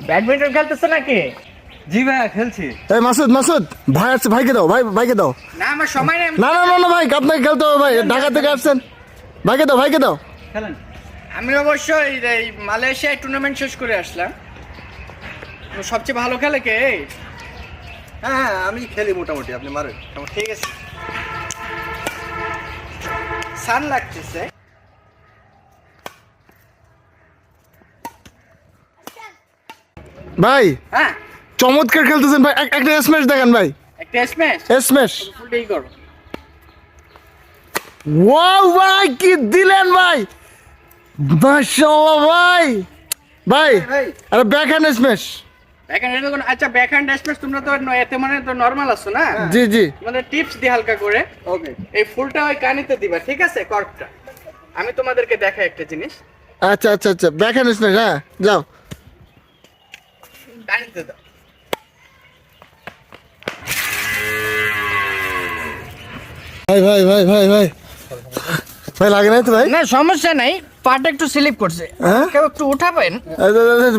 Badminton খেলতেছ নাকি? জি ভাই খেলছি। এই মাসুদ মাসুদ ভাই আসছে, ভাইকে দাও, ভাইকে দাও। না আমার সময় নেই। না না না না ভাই, আপনাকে খেলতে হবে ভাই, ঢাকা থেকে আসছেন। ভাইকে দাও। খেলেন। আমি অবশ্যই এই মালয়েশিয়ায় টুর্নামেন্ট শেষ করে আসলাম। তো সবচেয়ে ভালো খেলে কে? হ্যাঁ আমি খেলি মোটামুটি, আপনি মারেন। ঠিক আছে। সান লাগতেছে। ভাই হ্যাঁ চমৎকার খেলতেছেন ভাই, একটা স্ম্যাশ দেখান ভাই। একটা স্ম্যাশ। স্ম্যাশ। ফুলটাই করো। ওয়াও ভাই কি দিলেন ভাই, মাশাআল্লাহ ভাই। ভাই আরে ব্যাকহ্যান্ড স্ম্যাশ। ব্যাকহ্যান্ড এটা কোন? আচ্ছা ব্যাকহ্যান্ড স্ম্যাশ তোমরা তো এতে মানে তো নরমাল আছো না? জি জি। তোমাদের টিপস দি হালকা করে। ওকে। এই ফুলটা ওই কানিতে দিবা, ঠিক আছে? কর্কটা আমি তোমাদেরকে দেখাই একটা জিনিস। আচ্ছা আচ্ছা আচ্ছা, ব্যাকহ্যান্ড স্ম্যাশ, হ্যাঁ যাও। কানিতে দাও। ভাই লাগে নাই তো ভাই? না সমস্যা নাই, পাটা একটু স্লিপ করছে। হ্যাঁ? কেউ একটু উঠাবেন?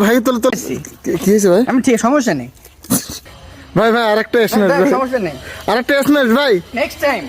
ভাই তোলে তো কি হয়েছে ভাই? আমি ঠিক সমস্যা নেই। ভাই আরেকটা স্ম্যাশ, সমস্যা নেই, আরেকটা স্ম্যাশ ভাই। Next time.